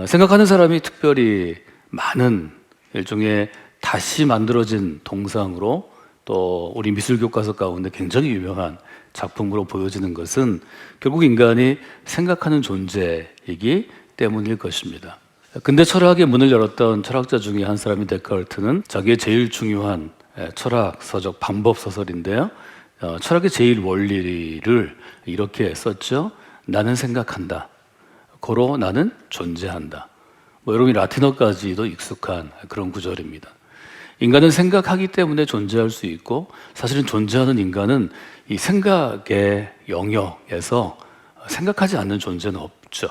생각하는 사람이 특별히 많은 일종의 다시 만들어진 동상으로 또 우리 미술교과서 가운데 굉장히 유명한 작품으로 보여지는 것은 결국 인간이 생각하는 존재이기 때문일 것입니다. 근대 철학의 문을 열었던 철학자 중에 한 사람인 데카르트는 자기의 제일 중요한 철학 서적 방법 소설인데요. 철학의 제일 원리를 이렇게 썼죠. 나는 생각한다. 고로 나는 존재한다. 여러분이 라틴어까지도 익숙한 그런 구절입니다. 인간은 생각하기 때문에 존재할 수 있고, 사실은 존재하는 인간은 이 생각의 영역에서 생각하지 않는 존재는 없죠.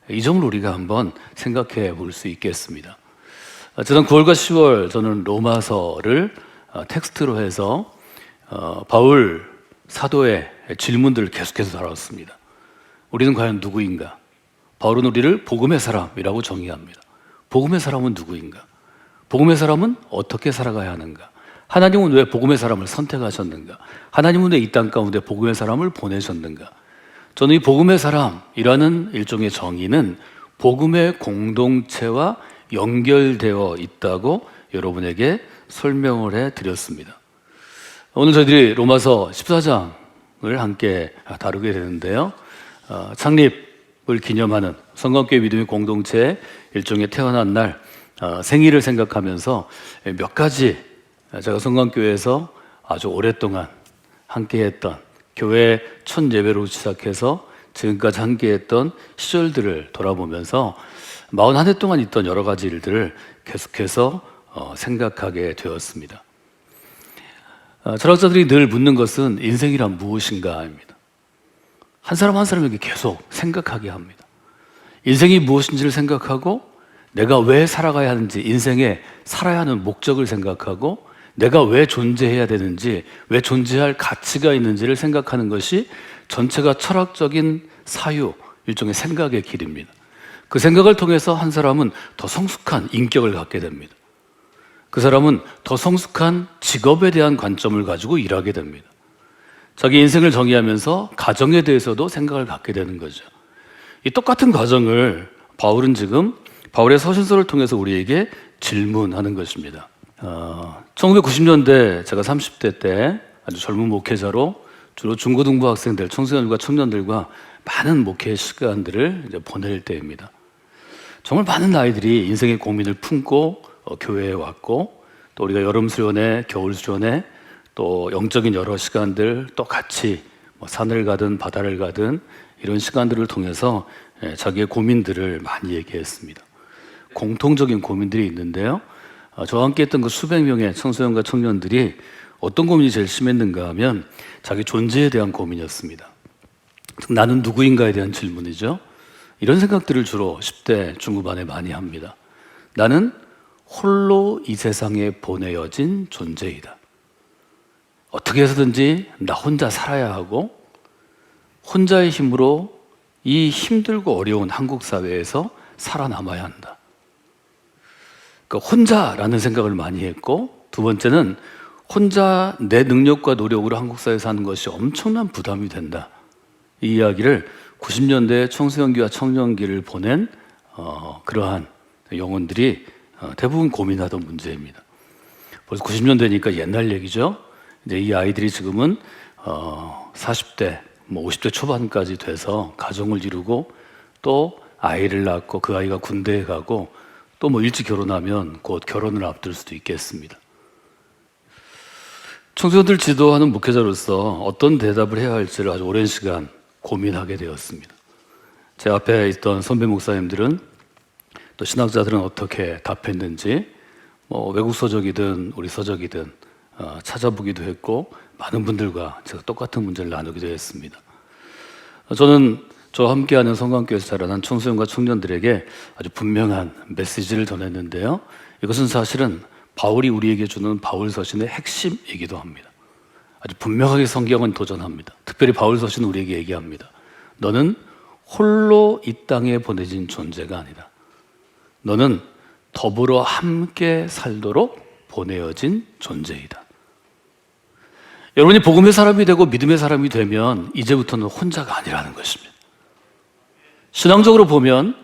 이 점을 우리가 한번 생각해 볼 수 있겠습니다. 지난 9월과 10월 저는 로마서를 텍스트로 해서 바울 사도의 질문들을 계속해서 다뤘습니다. 우리는 과연 누구인가? 바울은 우리를 복음의 사람이라고 정의합니다. 복음의 사람은 누구인가? 복음의 사람은 어떻게 살아가야 하는가? 하나님은 왜 복음의 사람을 선택하셨는가? 하나님은 왜 이 땅 가운데 복음의 사람을 보내셨는가? 저는 이 복음의 사람이라는 일종의 정의는 복음의 공동체와 연결되어 있다고 여러분에게 설명을 해드렸습니다. 오늘 저희들이 로마서 14장을 함께 다루게 되는데요. 창립을 기념하는 성광교회 믿음의 공동체의 일종의 태어난 날 생일을 생각하면서 몇 가지 제가 성광교회에서 아주 오랫동안 함께했던 교회 첫 예배로 시작해서 지금까지 함께했던 시절들을 돌아보면서 41해 동안 있던 여러 가지 일들을 계속해서 생각하게 되었습니다. 철학자들이 늘 묻는 것은 인생이란 무엇인가입니다. 한 사람 한 사람에게 계속 생각하게 합니다. 인생이 무엇인지를 생각하고 내가 왜 살아가야 하는지, 인생에 살아야 하는 목적을 생각하고 내가 왜 존재해야 되는지, 왜 존재할 가치가 있는지를 생각하는 것이 전체가 철학적인 사유, 일종의 생각의 길입니다. 그 생각을 통해서 한 사람은 더 성숙한 인격을 갖게 됩니다. 그 사람은 더 성숙한 직업에 대한 관점을 가지고 일하게 됩니다. 자기 인생을 정의하면서 가정에 대해서도 생각을 갖게 되는 거죠. 이 똑같은 과정을 바울은 지금 바울의 서신서를 통해서 우리에게 질문하는 것입니다. 1990년대 제가 30대 때 아주 젊은 목회자로 주로 중고등부 학생들, 청소년들과 청년들과 많은 목회 시간들을 이제 보낼 때입니다. 정말 많은 아이들이 인생의 고민을 품고 교회에 왔고, 또 우리가 여름 수련회, 겨울 수련회, 또 영적인 여러 시간들 또 같이 산을 가든 바다를 가든 이런 시간들을 통해서 자기의 고민들을 많이 얘기했습니다. 공통적인 고민들이 있는데요. 저와 함께 했던 그 수백 명의 청소년과 청년들이 어떤 고민이 제일 심했는가 하면 자기 존재에 대한 고민이었습니다. 나는 누구인가에 대한 질문이죠. 이런 생각들을 주로 10대 중후반에 많이 합니다. 나는 홀로 이 세상에 보내어진 존재이다. 어떻게 해서든지 나 혼자 살아야 하고 혼자의 힘으로 이 힘들고 어려운 한국 사회에서 살아남아야 한다. 그러니까 혼자라는 생각을 많이 했고, 두 번째는 혼자 내 능력과 노력으로 한국 사회에 사는 것이 엄청난 부담이 된다. 이 이야기를 90년대 청소년기와 청년기를 보낸 그러한 영혼들이 대부분 고민하던 문제입니다. 벌써 90년대니까 옛날 얘기죠. 이제 이 아이들이 지금은 40대, 50대 초반까지 돼서 가정을 이루고 또 아이를 낳고 그 아이가 군대에 가고 또 일찍 결혼하면 곧 결혼을 앞둘 수도 있겠습니다. 청소년들 지도하는 목회자로서 어떤 대답을 해야 할지를 아주 오랜 시간 고민하게 되었습니다. 제 앞에 있던 선배 목사님들은 또 신학자들은 어떻게 답했는지 외국 서적이든 우리 서적이든 찾아보기도 했고, 많은 분들과 제가 똑같은 문제를 나누기도 했습니다. 저는 저와 함께하는 성광교회에서 자라난 청소년과 청년들에게 아주 분명한 메시지를 전했는데요. 이것은 사실은 바울이 우리에게 주는 바울 서신의 핵심이기도 합니다. 아주 분명하게 성경은 도전합니다. 특별히 바울 서신은 우리에게 얘기합니다. 너는 홀로 이 땅에 보내진 존재가 아니다. 너는 더불어 함께 살도록 보내어진 존재이다. 여러분이 복음의 사람이 되고 믿음의 사람이 되면 이제부터는 혼자가 아니라는 것입니다. 신앙적으로 보면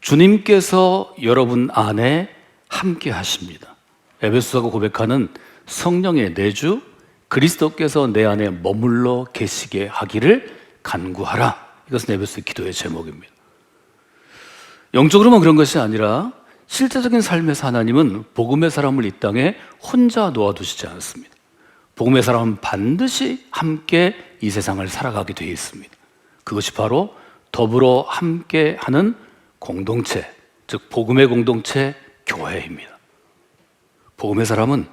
주님께서 여러분 안에 함께 하십니다. 에베소서가 고백하는 성령의 내주, 그리스도께서 내 안에 머물러 계시게 하기를 간구하라. 이것은 에베소 기도의 제목입니다. 영적으로만 그런 것이 아니라 실제적인 삶에서 하나님은 복음의 사람을 이 땅에 혼자 놓아두시지 않습니다. 복음의 사람은 반드시 함께 이 세상을 살아가게 되어 있습니다. 그것이 바로 더불어 함께하는 공동체, 즉 복음의 공동체 교회입니다. 복음의 사람은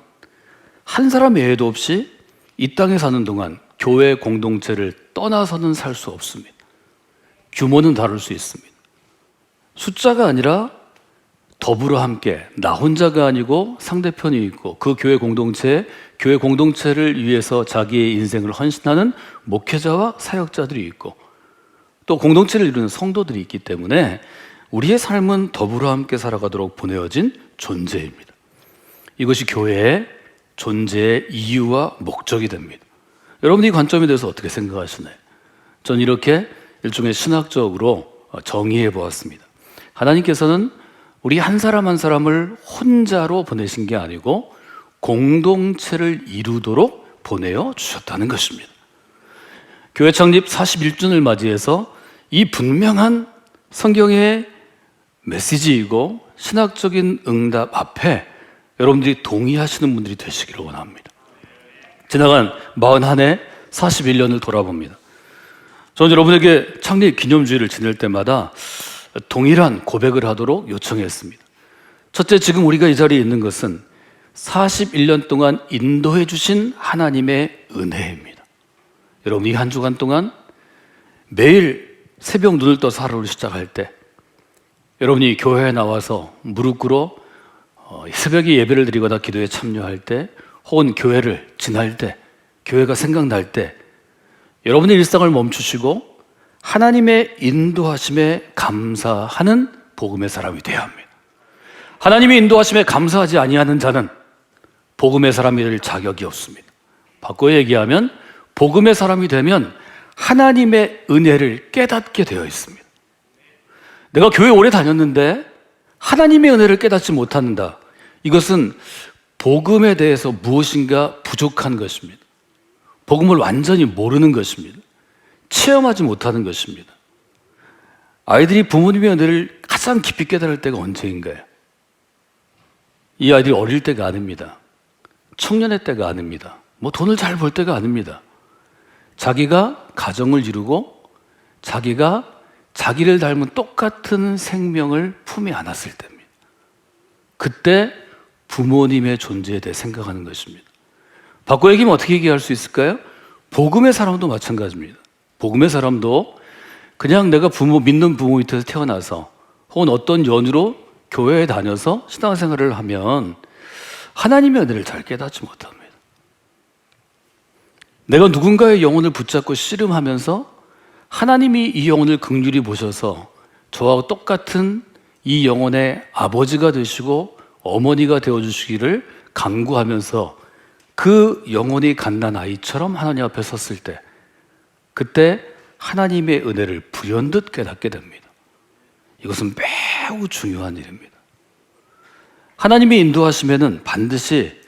한 사람 외에도 없이 이 땅에 사는 동안 교회 공동체를 떠나서는 살 수 없습니다. 규모는 다를 수 있습니다. 숫자가 아니라 더불어 함께, 나 혼자가 아니고 상대편이 있고 그 교회 공동체를 위해서 자기의 인생을 헌신하는 목회자와 사역자들이 있고 또 공동체를 이루는 성도들이 있기 때문에 우리의 삶은 더불어 함께 살아가도록 보내어진 존재입니다. 이것이 교회의 존재의 이유와 목적이 됩니다. 여러분 이 관점에 대해서 어떻게 생각하시나요? 전 이렇게 일종의 신학적으로 정의해 보았습니다. 하나님께서는 우리 한 사람 한 사람을 혼자로 보내신 게 아니고 공동체를 이루도록 보내어 주셨다는 것입니다. 교회 창립 41주년을 맞이해서 이 분명한 성경의 메시지이고 신학적인 응답 앞에 여러분들이 동의하시는 분들이 되시기를 원합니다. 지나간 41해 41년을 돌아봅니다. 저는 여러분에게 창립 기념주일을 지낼 때마다 동일한 고백을 하도록 요청했습니다. 첫째, 지금 우리가 이 자리에 있는 것은 41년 동안 인도해 주신 하나님의 은혜입니다. 여러분 이 한 주간 동안 매일 새벽 눈을 떠서 하루를 시작할 때 여러분이 교회에 나와서 무릎 꿇어 새벽에 예배를 드리거나 기도에 참여할 때 혹은 교회를 지날 때 교회가 생각날 때 여러분의 일상을 멈추시고 하나님의 인도하심에 감사하는 복음의 사람이 되어야 합니다. 하나님의 인도하심에 감사하지 아니하는 자는 복음의 사람이 될 자격이 없습니다. 바꿔 얘기하면 복음의 사람이 되면 하나님의 은혜를 깨닫게 되어 있습니다. 내가 교회 오래 다녔는데 하나님의 은혜를 깨닫지 못한다. 이것은 복음에 대해서 무엇인가 부족한 것입니다. 복음을 완전히 모르는 것입니다. 체험하지 못하는 것입니다. 아이들이 부모님의 은혜를 가장 깊이 깨달을 때가 언제인가요? 이 아이들이 어릴 때가 아닙니다. 청년의 때가 아닙니다. 돈을 잘 벌 때가 아닙니다. 자기가 가정을 이루고 자기가 자기를 닮은 똑같은 생명을 품에 안았을 때입니다. 그때 부모님의 존재에 대해 생각하는 것입니다. 바꿔 얘기하면 어떻게 얘기할 수 있을까요? 복음의 사람도 마찬가지입니다. 복음의 사람도 그냥 내가 믿는 부모 밑에서 태어나서 혹은 어떤 연유로 교회에 다녀서 신앙생활을 하면 하나님의 은혜를 잘 깨닫지 못합니다. 내가 누군가의 영혼을 붙잡고 씨름하면서 하나님이 이 영혼을 긍휼히 보셔서 저와 똑같은 이 영혼의 아버지가 되시고 어머니가 되어주시기를 간구하면서 그 영혼이 갓난 아이처럼 하나님 앞에 섰을 때 그때 하나님의 은혜를 불현듯 깨닫게 됩니다. 이것은 매우 중요한 일입니다. 하나님의 인도하심에는 반드시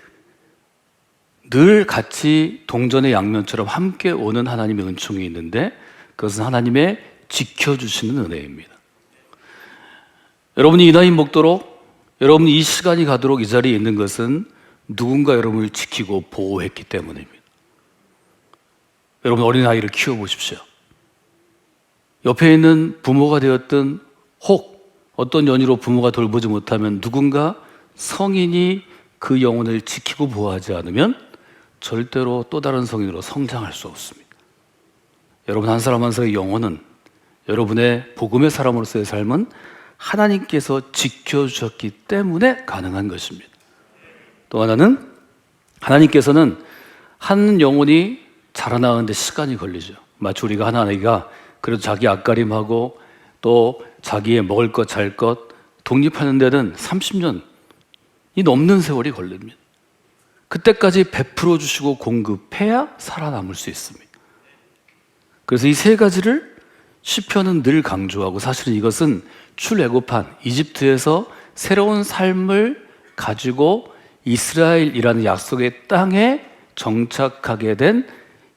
늘 같이 동전의 양면처럼 함께 오는 하나님의 은총이 있는데 그것은 하나님의 지켜주시는 은혜입니다. 여러분이 이 나이 먹도록 여러분이 이 시간이 가도록 이 자리에 있는 것은 누군가 여러분을 지키고 보호했기 때문입니다. 여러분 어린아이를 키워보십시오. 옆에 있는 부모가 되었든 혹 어떤 연유로 부모가 돌보지 못하면 누군가 성인이 그 영혼을 지키고 보호하지 않으면 절대로 또 다른 성인으로 성장할 수 없습니다. 여러분 한 사람 한 사람의 영혼은 여러분의 복음의 사람으로서의 삶은 하나님께서 지켜주셨기 때문에 가능한 것입니다. 또 하나는 하나님께서는 한 영혼이 자라나는데 시간이 걸리죠. 마치 우리가 한 아이가 그래도 자기 앞가림하고 또 자기의 먹을 것, 잘 것 독립하는 데는 30년이 넘는 세월이 걸립니다. 그때까지 베풀어 주시고 공급해야 살아남을 수 있습니다. 그래서 이 세 가지를 시편은 늘 강조하고 사실은 이것은 출애굽한 이집트에서 새로운 삶을 가지고 이스라엘이라는 약속의 땅에 정착하게 된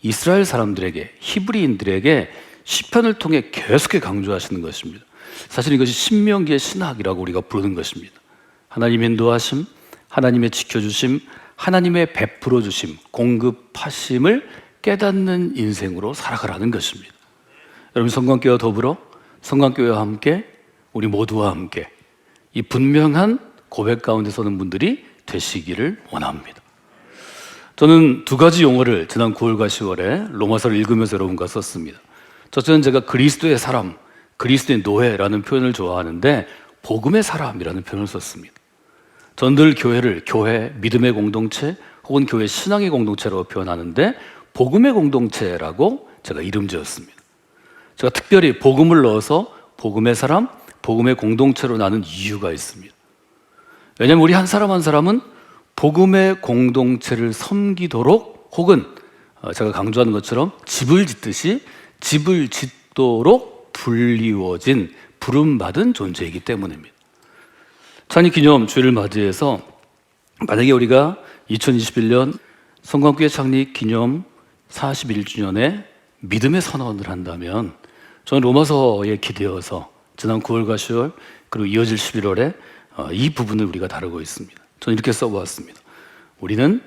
이스라엘 사람들에게, 히브리인들에게 시편을 통해 계속해 강조하시는 것입니다. 사실 이것이 신명기의 신학이라고 우리가 부르는 것입니다. 하나님의 인도하심, 하나님의 지켜주심, 하나님의 베풀어 주심, 공급하심을 깨닫는 인생으로 살아가라는 것입니다. 여러분, 성광교회와 더불어 성광교회와 함께 우리 모두와 함께 이 분명한 고백 가운데 서는 분들이 되시기를 원합니다. 저는 두 가지 용어를 지난 9월과 10월에 로마서를 읽으면서 여러분과 썼습니다. 첫째는 제가 그리스도의 사람, 그리스도의 노예라는 표현을 좋아하는데 복음의 사람이라는 표현을 썼습니다. 전 늘 교회를 교회, 믿음의 공동체 혹은 교회 신앙의 공동체라고 표현하는데 복음의 공동체라고 제가 이름 지었습니다. 제가 특별히 복음을 넣어서 복음의 사람, 복음의 공동체로 나눈 이유가 있습니다. 왜냐하면 우리 한 사람 한 사람은 복음의 공동체를 섬기도록 혹은 제가 강조하는 것처럼 집을 짓듯이 집을 짓도록 불리워진 부름받은 존재이기 때문입니다. 창립 기념 주일을 맞이해서 만약에 우리가 2021년 성광교회 창립 기념 41주년에 믿음의 선언을 한다면 저는 로마서에 기대어서 지난 9월과 10월 그리고 이어질 11월에 이 부분을 우리가 다루고 있습니다. 저는 이렇게 써보았습니다. 우리는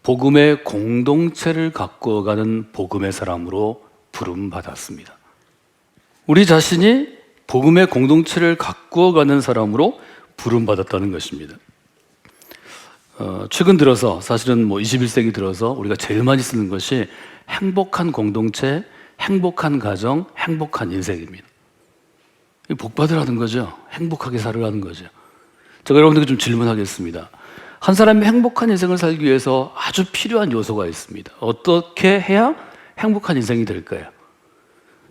복음의 공동체를 가꾸어가는 복음의 사람으로 부름받았습니다. 우리 자신이 복음의 공동체를 가꾸어가는 사람으로 부름받았다는 것입니다. 최근 들어서 사실은 21세기 들어서 우리가 제일 많이 쓰는 것이 행복한 공동체, 행복한 가정, 행복한 인생입니다. 복 받으라는 거죠. 행복하게 살으라는 거죠. 제가 여러분들에게 좀 질문하겠습니다. 한 사람이 행복한 인생을 살기 위해서 아주 필요한 요소가 있습니다. 어떻게 해야 행복한 인생이 될까요?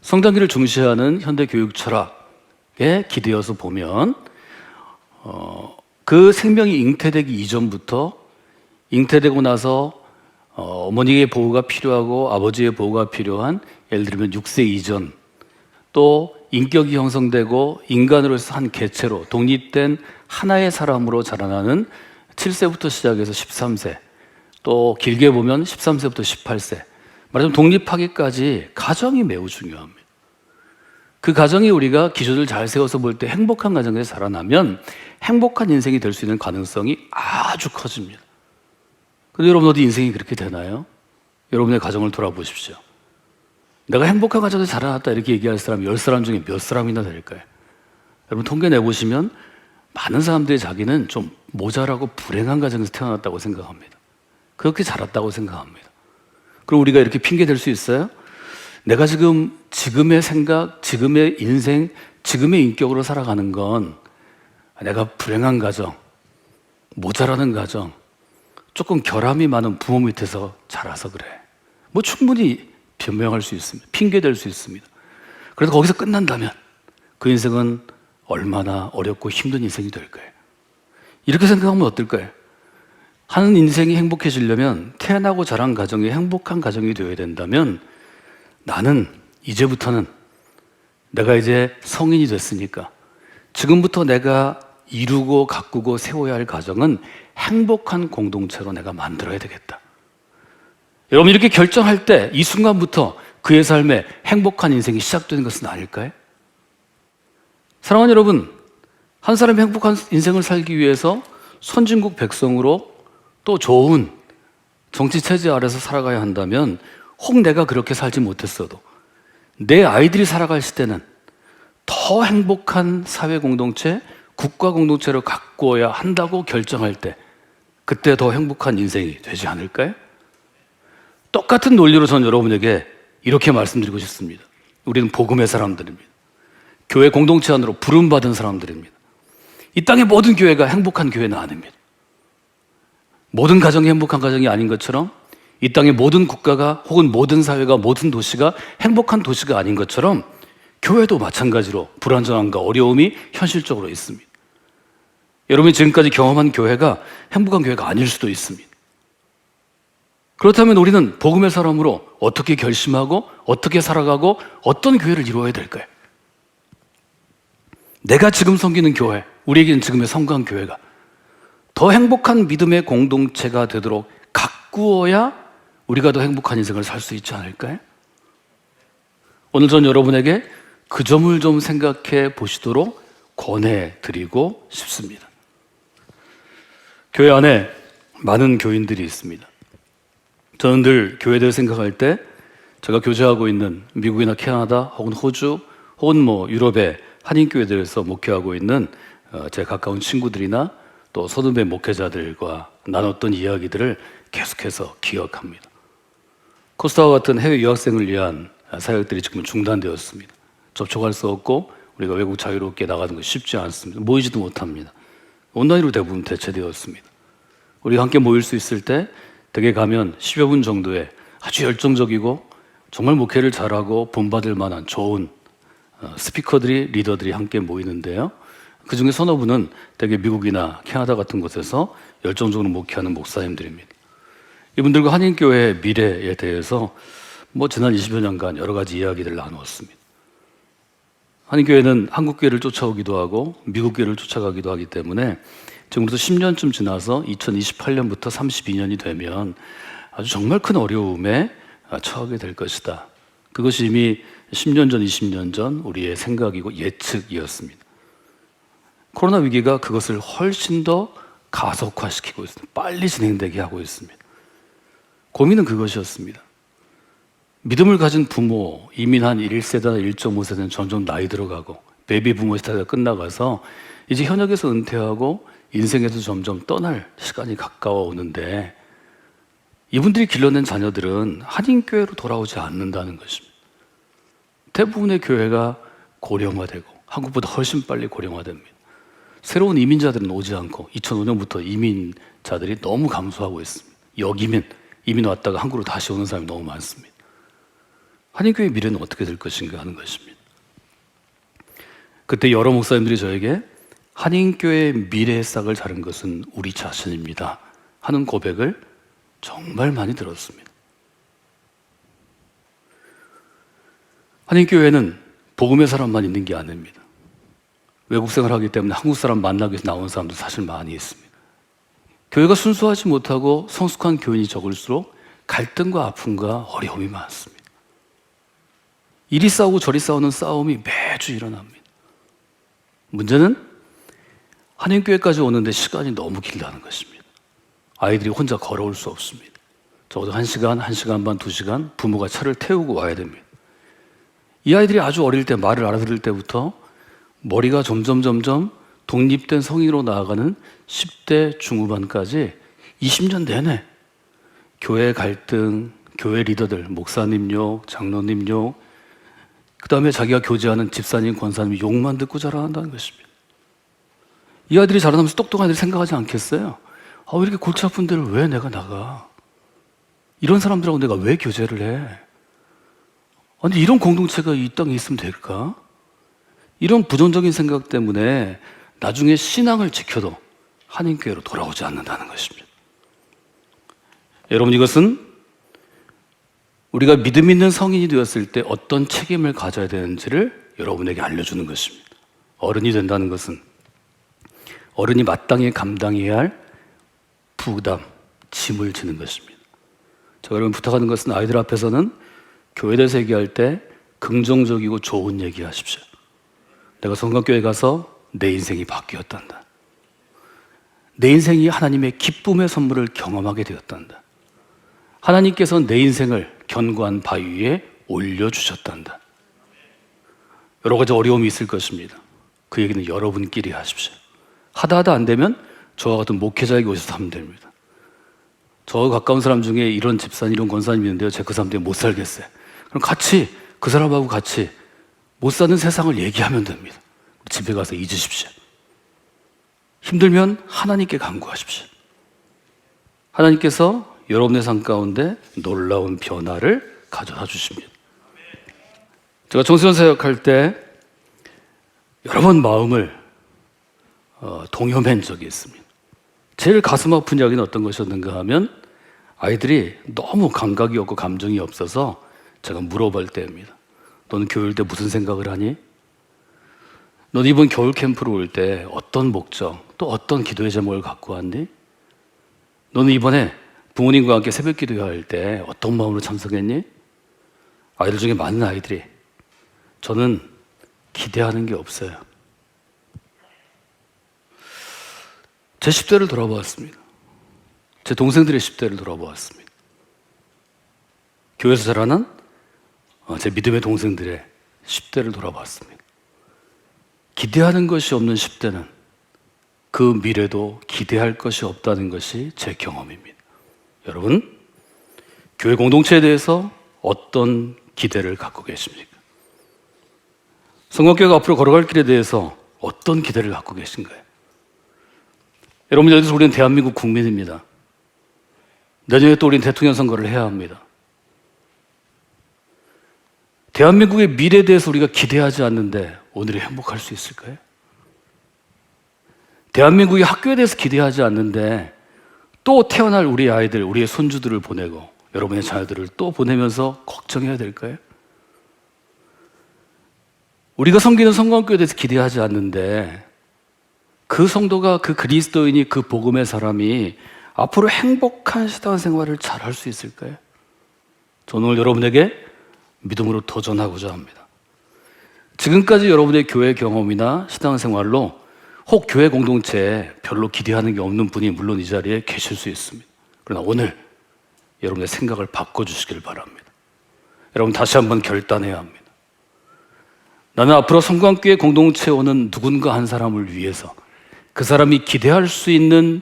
성장기를 중시하는 현대 교육 철학에 기대어서 보면 그 생명이 잉태되기 이전부터 잉태되고 나서 어머니의 보호가 필요하고 아버지의 보호가 필요한, 예를 들면 6세 이전, 또 인격이 형성되고 인간으로서 한 개체로 독립된 하나의 사람으로 자라나는 7세부터 시작해서 13세, 또 길게 보면 13세부터 18세, 말하자면 독립하기까지 가정이 매우 중요합니다. 그 가정이 우리가 기준을 잘 세워서 볼 때 행복한 가정에서 자라나면 행복한 인생이 될 수 있는 가능성이 아주 커집니다. 근데 여러분, 어디 인생이 그렇게 되나요? 여러분의 가정을 돌아보십시오. 내가 행복한 가정에서 자라났다 이렇게 얘기할 사람이 10사람 중에 몇 사람이나 될까요? 여러분, 통계 내보시면 많은 사람들이 자기는 좀 모자라고 불행한 가정에서 태어났다고 생각합니다. 그렇게 자랐다고 생각합니다. 그럼 우리가 이렇게 핑계 댈 수 있어요? 내가 지금의 생각, 지금의 인생, 지금의 인격으로 살아가는 건 내가 불행한 가정, 모자라는 가정, 조금 결함이 많은 부모 밑에서 자라서 그래. 충분히 변명할 수 있습니다. 핑계 댈 수 있습니다. 그래도 거기서 끝난다면 그 인생은 얼마나 어렵고 힘든 인생이 될까요? 이렇게 생각하면 어떨까요? 한 인생이 행복해지려면 태어나고 자란 가정이 행복한 가정이 되어야 된다면 나는 이제부터는 내가 이제 성인이 됐으니까 지금부터 내가 이루고 가꾸고 세워야 할 가정은 행복한 공동체로 내가 만들어야 되겠다. 여러분, 이렇게 결정할 때 이 순간부터 그의 삶에 행복한 인생이 시작되는 것은 아닐까요? 사랑하는 여러분, 한 사람이 행복한 인생을 살기 위해서 선진국 백성으로 또 좋은 정치 체제 아래서 살아가야 한다면 혹 내가 그렇게 살지 못했어도 내 아이들이 살아갈 시대는 더 행복한 사회 공동체, 국가 공동체로 가꾸어야 한다고 결정할 때 그때 더 행복한 인생이 되지 않을까요? 똑같은 논리로 저는 여러분에게 이렇게 말씀드리고 싶습니다. 우리는 복음의 사람들입니다. 교회 공동체 안으로 부름받은 사람들입니다. 이 땅의 모든 교회가 행복한 교회는 아닙니다. 모든 가정이 행복한 가정이 아닌 것처럼 이 땅의 모든 국가가 혹은 모든 사회가 모든 도시가 행복한 도시가 아닌 것처럼 교회도 마찬가지로 불안정함과 어려움이 현실적으로 있습니다. 여러분이 지금까지 경험한 교회가 행복한 교회가 아닐 수도 있습니다. 그렇다면 우리는 복음의 사람으로 어떻게 결심하고 어떻게 살아가고 어떤 교회를 이루어야 될까요? 내가 지금 섬기는 교회, 우리에게는 지금의 성관 교회가 더 행복한 믿음의 공동체가 되도록 가꾸어야 우리가 더 행복한 인생을 살 수 있지 않을까요? 오늘 전 여러분에게 그 점을 좀 생각해 보시도록 권해드리고 싶습니다. 교회 안에 많은 교인들이 있습니다. 저는 늘 교회에 대해 생각할 때 제가 교제하고 있는 미국이나 캐나다 혹은 호주 혹은 유럽의 한인교회들에서 목회하고 있는 제 가까운 친구들이나 또 선후배 목회자들과 나눴던 이야기들을 계속해서 기억합니다. 코스타와 같은 해외 유학생을 위한 사역들이 지금 중단되었습니다. 접촉할 수 없고 우리가 외국 자유롭게 나가는 것이 쉽지 않습니다. 모이지도 못합니다. 온라인으로 대부분 대체되었습니다. 우리가 함께 모일 수 있을 때 댁에 가면 10여 분 정도의 아주 열정적이고 정말 목회를 잘하고 본받을 만한 좋은 스피커들이, 리더들이 함께 모이는데요. 그 중에 서너 분은 대개 미국이나 캐나다 같은 곳에서 열정적으로 목회하는 목사님들입니다. 이분들과 한인교회의 미래에 대해서 지난 20여 년간 여러 가지 이야기들을 나누었습니다. 한인교회는 한국교회를 쫓아오기도 하고 미국교회를 쫓아가기도 하기 때문에 지금부터 10년쯤 지나서 2028년부터 32년이 되면 아주 정말 큰 어려움에 처하게 될 것이다. 그것이 이미 10년 전, 20년 전 우리의 생각이고 예측이었습니다. 코로나 위기가 그것을 훨씬 더 가속화시키고 있습니다. 빨리 진행되게 하고 있습니다. 고민은 그것이었습니다. 믿음을 가진 부모, 이민한 1세대나 1.5세대는 점점 나이 들어가고 베이비 부모 시대가 끝나가서 이제 현역에서 은퇴하고 인생에서 점점 떠날 시간이 가까워 오는데 이분들이 길러낸 자녀들은 한인교회로 돌아오지 않는다는 것입니다. 대부분의 교회가 고령화되고 한국보다 훨씬 빨리 고령화됩니다. 새로운 이민자들은 오지 않고 2005년부터 이민자들이 너무 감소하고 있습니다. 역이민, 이민 왔다가 한국으로 다시 오는 사람이 너무 많습니다. 한인교회의 미래는 어떻게 될 것인가 하는 것입니다. 그때 여러 목사님들이 저에게 한인교회의 미래의 싹을 자른 것은 우리 자신입니다 하는 고백을 정말 많이 들었습니다. 한인교회는 복음의 사람만 있는 게 아닙니다. 외국 생활을 하기 때문에 한국 사람 만나기 위해서 나온 사람도 사실 많이 있습니다. 교회가 순수하지 못하고 성숙한 교인이 적을수록 갈등과 아픔과 어려움이 많습니다. 이리 싸우고 저리 싸우는 싸움이 매주 일어납니다. 문제는 한인교회까지 오는데 시간이 너무 길다는 것입니다. 아이들이 혼자 걸어올 수 없습니다. 적어도 1시간, 1시간 반, 2시간 부모가 차를 태우고 와야 됩니다. 이 아이들이 아주 어릴 때 말을 알아들을 때부터 머리가 점점 독립된 성인으로 나아가는 10대 중후반까지 20년 내내 교회 갈등, 교회 리더들, 목사님 욕, 장로님 욕, 그 다음에 자기가 교제하는 집사님, 권사님 욕만 듣고 자라난다는 것입니다. 이 아이들이 자라나면서 똑똑한 아이들이 생각하지 않겠어요? 왜 이렇게 골치 아픈 데를 왜 내가 나가? 이런 사람들하고 내가 왜 교제를 해? 아니, 이런 공동체가 이 땅에 있으면 될까? 이런 부정적인 생각 때문에 나중에 신앙을 지켜도 한인교회로 돌아오지 않는다는 것입니다. 여러분, 이것은 우리가 믿음 있는 성인이 되었을 때 어떤 책임을 가져야 되는지를 여러분에게 알려주는 것입니다. 어른이 된다는 것은 어른이 마땅히 감당해야 할 부담, 짐을 지는 것입니다. 제가 여러분 부탁하는 것은 아이들 앞에서는 교회에 대해서 얘기할 때 긍정적이고 좋은 얘기 하십시오. 내가 성곽교회 가서 내 인생이 바뀌었단다. 내 인생이 하나님의 기쁨의 선물을 경험하게 되었단다. 하나님께서 내 인생을 견고한 바위 위에 올려주셨단다. 여러 가지 어려움이 있을 것입니다. 그 얘기는 여러분끼리 하십시오. 하다 안 되면 저와 같은 목회자에게 오셔서 하면 됩니다. 저 가까운 사람 중에 이런 집사님, 이런 권사님이 있는데요, 제가 그 사람 때문에 못 살겠어요. 그럼 같이 그 사람하고 같이 못 사는 세상을 얘기하면 됩니다. 집에 가서 잊으십시오. 힘들면 하나님께 간구하십시오. 하나님께서 여러분의 삶 가운데 놀라운 변화를 가져다 주십니다. 제가 청소년 사역할 때 여러 번 마음을 동요맨 적이 있습니다. 제일 가슴 아픈 이야기는 어떤 것이었는가 하면 아이들이 너무 감각이 없고 감정이 없어서 제가 물어볼 때입니다. 너는 교회일 때 무슨 생각을 하니? 넌 이번 겨울 캠프로 올 때 어떤 목적, 또 어떤 기도의 제목을 갖고 왔니? 너는 이번에 부모님과 함께 새벽 기도할 때 어떤 마음으로 참석했니? 아이들 중에 많은 아이들이 저는 기대하는 게 없어요. 제 10대를 돌아보았습니다. 제 동생들의 10대를 돌아보았습니다. 교회에서 자라난 제 믿음의 동생들의 10대를 돌아봤습니다. 기대하는 것이 없는 10대는 그 미래도 기대할 것이 없다는 것이 제 경험입니다. 여러분, 교회 공동체에 대해서 어떤 기대를 갖고 계십니까? 성곽교회가 앞으로 걸어갈 길에 대해서 어떤 기대를 갖고 계신가요? 여러분, 여기서 우리는 대한민국 국민입니다. 내년에 또 우리는 대통령 선거를 해야 합니다. 대한민국의 미래에 대해서 우리가 기대하지 않는데 오늘이 행복할 수 있을까요? 대한민국의 학교에 대해서 기대하지 않는데 또 태어날 우리 아이들, 우리의 손주들을 보내고 여러분의 자녀들을 또 보내면서 걱정해야 될까요? 우리가 섬기는 성광교회에 대해서 기대하지 않는데 그 성도가, 그 그리스도인이, 그 복음의 사람이 앞으로 행복한 신앙생활을 잘 할 수 있을까요? 저는 오늘 여러분에게 믿음으로 도전하고자 합니다. 지금까지 여러분의 교회 경험이나 신앙생활로 혹 교회 공동체에 별로 기대하는 게 없는 분이 물론 이 자리에 계실 수 있습니다. 그러나 오늘 여러분의 생각을 바꿔주시길 바랍니다. 여러분, 다시 한번 결단해야 합니다. 나는 앞으로 성광교회 공동체에 오는 누군가 한 사람을 위해서 그 사람이 기대할 수 있는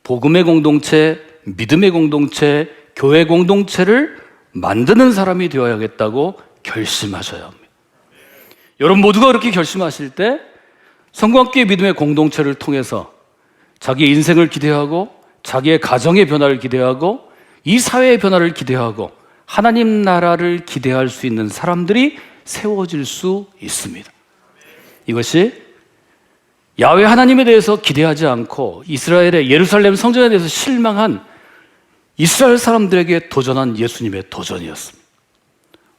복음의 공동체, 믿음의 공동체, 교회 공동체를 만드는 사람이 되어야겠다고 결심하셔야 합니다. 여러분 모두가 그렇게 결심하실 때 성광교회 믿음의 공동체를 통해서 자기의 인생을 기대하고 자기의 가정의 변화를 기대하고 이 사회의 변화를 기대하고 하나님 나라를 기대할 수 있는 사람들이 세워질 수 있습니다. 이것이 야훼 하나님에 대해서 기대하지 않고 이스라엘의 예루살렘 성전에 대해서 실망한 이스라엘 사람들에게 도전한 예수님의 도전이었습니다.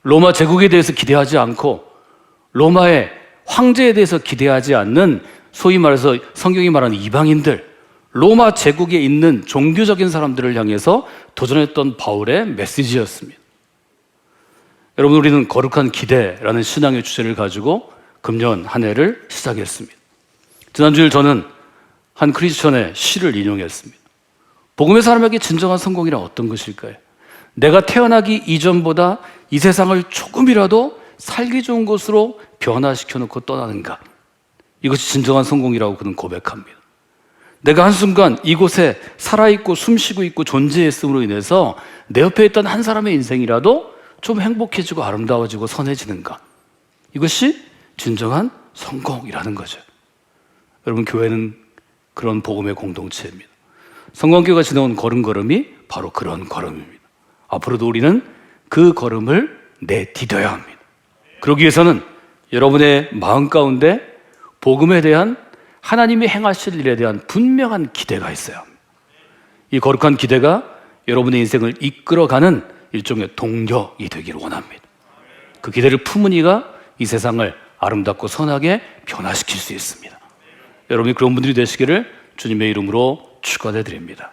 로마 제국에 대해서 기대하지 않고 로마의 황제에 대해서 기대하지 않는 소위 말해서 성경이 말하는 이방인들, 로마 제국에 있는 종교적인 사람들을 향해서 도전했던 바울의 메시지였습니다. 여러분, 우리는 거룩한 기대라는 신앙의 주제를 가지고 금년 한 해를 시작했습니다. 지난주일 저는 한 크리스천의 시를 인용했습니다. 복음의 사람에게 진정한 성공이란 어떤 것일까요? 내가 태어나기 이전보다 이 세상을 조금이라도 살기 좋은 곳으로 변화시켜놓고 떠나는가? 이것이 진정한 성공이라고 그는 고백합니다. 내가 한순간 이곳에 살아있고 숨쉬고 있고 존재했음으로 인해서 내 옆에 있던 한 사람의 인생이라도 좀 행복해지고 아름다워지고 선해지는가? 이것이 진정한 성공이라는 거죠. 여러분, 교회는 그런 복음의 공동체입니다. 성광교회가 지나온 걸음걸음이 바로 그런 걸음입니다. 앞으로도 우리는 그 걸음을 내디뎌야 합니다. 그러기 위해서는 여러분의 마음 가운데 복음에 대한 하나님이 행하실 일에 대한 분명한 기대가 있어야 합니다. 이 거룩한 기대가 여러분의 인생을 이끌어가는 일종의 동력이 되기를 원합니다. 그 기대를 품은 이가 이 세상을 아름답고 선하게 변화시킬 수 있습니다. 여러분이 그런 분들이 되시기를 주님의 이름으로 축원해 드립니다.